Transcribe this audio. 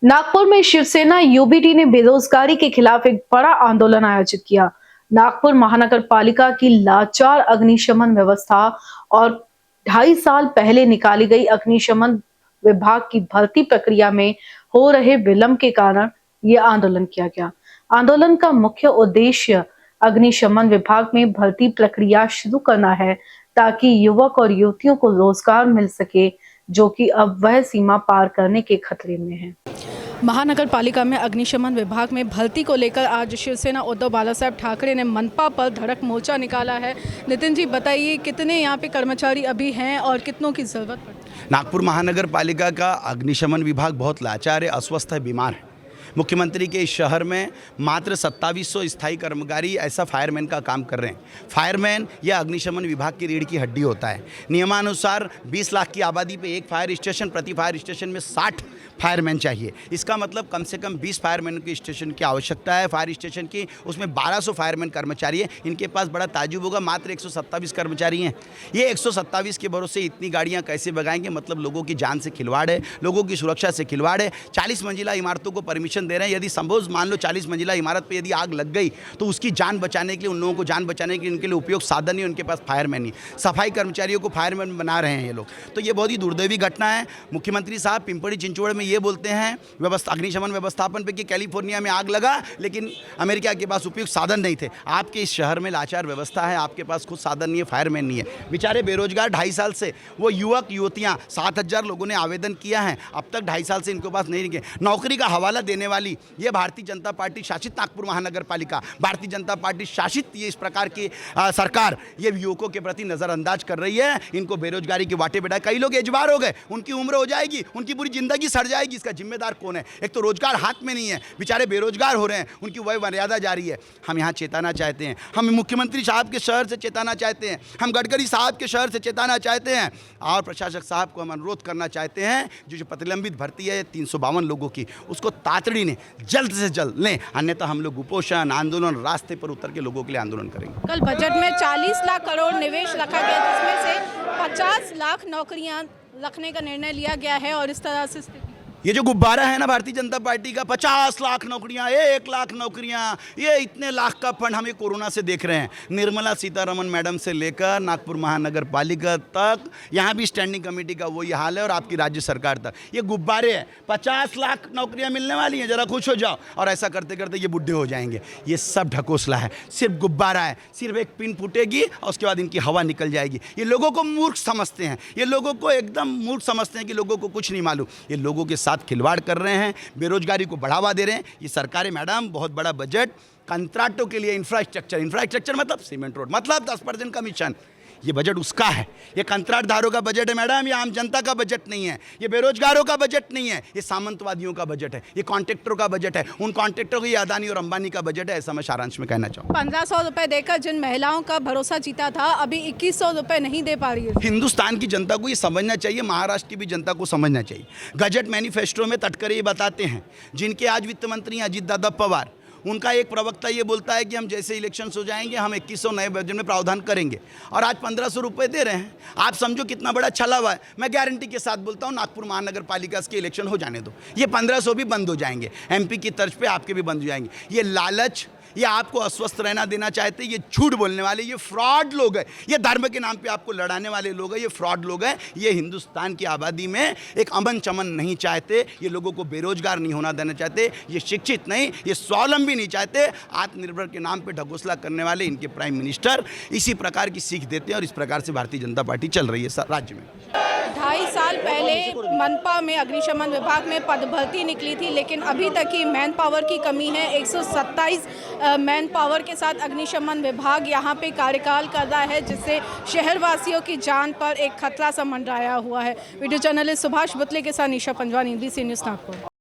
नागपुर में शिवसेना यूबीटी ने बेरोजगारी के खिलाफ एक बड़ा आंदोलन आयोजित किया। नागपुर महानगर पालिका की लाचार अग्निशमन व्यवस्था और 2.5 साल पहले निकाली गई अग्निशमन विभाग की भर्ती प्रक्रिया में हो रहे विलंब के कारण ये आंदोलन किया गया। आंदोलन का मुख्य उद्देश्य अग्निशमन विभाग में भर्ती प्रक्रिया शुरू करना है ताकि युवक और युवतियों को रोजगार मिल सके, जो कि अब वह सीमा पार करने के खतरे में है। महानगर पालिका में अग्निशमन विभाग में भर्ती को लेकर आज शिवसेना उद्धव बालासाहेब ठाकरे ने मनपा पर धड़क मोर्चा निकाला है। नितिन जी बताइए, कितने यहाँ पे कर्मचारी अभी हैं और कितनों की जरूरत पड़ती है? नागपुर महानगर पालिका का अग्निशमन विभाग बहुत लाचार है, अस्वस्थ है, बीमार है। मुख्यमंत्री के इस शहर में मात्र 2700 स्थायी कर्मचारी ऐसा फायरमैन का काम कर रहे हैं। फायरमैन या अग्निशमन विभाग की रीढ़ की हड्डी होता है। नियमानुसार 20 लाख की आबादी पे एक फायर स्टेशन, प्रति फायर स्टेशन में 60 फायरमैन चाहिए। इसका मतलब कम से कम 20 फायरमैन की स्टेशन की आवश्यकता है। फायर स्टेशन की उसमें 1200 फायरमैन कर्मचारी है। इनके पास बड़ा ताजुब होगा, मात्र 127 कर्मचारी हैं। ये 127 के भरोसे इतनी गाड़ियाँ कैसे भगाएंगे? मतलब लोगों की जान से खिलवाड़ है, लोगों की सुरक्षा से खिलवाड़ है। 40 मंजिला इमारतों को परमिशन दे रहे हैं। यदि संभव मान लो 40 मंजिला इमारत पे यदि आग लग गई तो उसकी जान बचाने के लिए, उन लोगों को जान बचाने के लिए उनके लिए उपयोग साधन नहीं, उनके पास फायरमैन नहीं। सफाई कर्मचारियों को फायरमैन बना रहे हैं ये लोग। तो ये बहुत ही दुर्दैवी घटना है। मुख्यमंत्री साहब पिंपड़ी चिंचवड़ में ये बोलते हैं अग्निशमन व्यवस्थापन पे कि कैलिफोर्निया में आग लगा लेकिन अमेरिका के पास उपयुक्त साधन नहीं थे। आपके इस शहर में लाचार व्यवस्था है, आपके पास खुद साधन नहीं है, फायरमैन नहीं है। बेचारे बेरोजगार 2.5 साल से वो युवक युवतियाँ 7000 लोगों ने आवेदन किया है, अब तक 2.5 साल से इनके पास नहीं रहे। नौकरी का हवाला देने वाली ये भारतीय जनता पार्टी शासित नागपुर महानगर पालिका, भारतीय जनता पार्टी शासित ये इस प्रकार की सरकार ये युवकों के प्रति नज़रअंदाज कर रही है। इनको बेरोजगारी के वाटे बैठा। कई लोग एजबार हो गए, उनकी उम्र हो जाएगी, उनकी पूरी जिंदगी सड़ जाएगी। इसका जिम्मेदार कौन है? एक तो रोजगार हाथ में नहीं है, बेचारे बेरोजगार हो रहे हैं, उनकी वह मर्यादा जारी है। हम यहाँ चेताना चाहते हैं, हम मुख्यमंत्री साहब के शहर से चेताना चाहते हैं, हम गडकरी साहब के शहर से चेताना चाहते हैं और प्रशासक साहब को हम अनुरोध करना चाहते हैं जो प्रतिलंबित भर्ती है 352 लोगों की, उसको तातड़ी ने जल्द से जल्द लें, अन्यथा हम लोग उपोषण आंदोलन रास्ते पर उतर के लोगों के लिए आंदोलन करेंगे। कल बजट में 40 लाख करोड़ निवेश रखा गया, जिसमें से 50 लाख नौकरियां रखने का निर्णय लिया गया है और इस तरह से ये जो गुब्बारा है ना भारतीय जनता पार्टी का, 50 लाख नौकरियां, 1 लाख नौकरियां, ये इतने लाख का फंड हमें कोरोना से देख रहे हैं। निर्मला सीतारमण मैडम से लेकर नागपुर महानगर पालिका तक, यहाँ भी स्टैंडिंग कमेटी का वही हाल है और आपकी राज्य सरकार तक ये गुब्बारे हैं। 50 लाख नौकरियां मिलने वाली हैं, जरा खुश हो जाओ। और ऐसा करते करते ये बुढ़े हो जाएंगे। ये सब ढकोसला है, सिर्फ गुब्बारा है, सिर्फ एक पिन फूटेगी और उसके बाद इनकी हवा निकल जाएगी। ये लोगों को मूर्ख समझते हैं, ये लोगों को एकदम मूर्ख समझते हैं कि लोगों को कुछ नहीं मालूम। ये लोगों के खिलवाड़ कर रहे हैं, बेरोजगारी को बढ़ावा दे रहे हैं। ये सरकारें मैडम बहुत बड़ा बजट कंट्राक्टों के लिए, इंफ्रास्ट्रक्चर मतलब सीमेंट रोड, मतलब 10% कमीशन, ये बजट उसका है। ये कंट्राक्टदारों का बजट है मैडम, ये आम जनता का बजट नहीं है, ये बेरोजगारों का बजट नहीं है, ये सामंतवादियों का बजट है, ये कॉन्ट्रैक्टरों का बजट है। उन कॉन्ट्रैक्टरों को ये अदानी और अंबानी का बजट है, ऐसा मैं सारांश में कहना चाहूँ। 1500 रुपए देकर जिन महिलाओं का भरोसा जीता था, अभी 2100 रुपए नहीं दे पा रही है। हिंदुस्तान की जनता को ये समझना चाहिए, महाराष्ट्र की भी जनता को समझना चाहिए। गजट मैनिफेस्टो में तटकरे ये बताते हैं, जिनके आज वित्त मंत्री हैं अजीत दादा पवार, उनका एक प्रवक्ता ये बोलता है कि हम जैसे इलेक्शंस हो जाएंगे हम 2100 नए बजट में प्रावधान करेंगे, और आज 1500 रुपये दे रहे हैं। आप समझो कितना बड़ा छला हुआ है। मैं गारंटी के साथ बोलता हूँ नागपुर महानगर पालिका के इलेक्शन हो जाने दो, ये 1500 भी बंद हो जाएंगे। एमपी की तर्ज पे आपके भी बंद हो जाएंगे। ये लालच, ये आपको अस्वस्थ रहना देना चाहते हैं, ये झूठ बोलने वाले, ये फ्रॉड लोग हैं, ये धर्म के नाम पे आपको लड़ाने वाले लोग हैं, ये फ्रॉड लोग हैं। ये हिंदुस्तान की आबादी में एक अमन चमन नहीं चाहते, ये लोगों को बेरोजगार नहीं होना देना चाहते, ये शिक्षित नहीं, ये स्वावलंबी नहीं चाहते। आत्मनिर्भर के नाम पे ढकोसला करने वाले इनके प्राइम मिनिस्टर इसी प्रकार की सीख देते हैं और इस प्रकार से भारतीय जनता पार्टी चल रही है राज्य में। 2.5 साल पहले मनपा में अग्निशमन विभाग में पद भर्ती निकली थी, लेकिन अभी तक की मैन पावर की कमी है। 127 मैन पावर के साथ अग्निशमन विभाग यहाँ पे कार्यकाल कर रहा है, जिससे शहरवासियों की जान पर एक खतरा सा मंडराया हुआ है। वीडियो जर्नलिस्ट सुभाष बुतले के साथ निशा पंजवानी, NBC न्यूज़ नागपुर।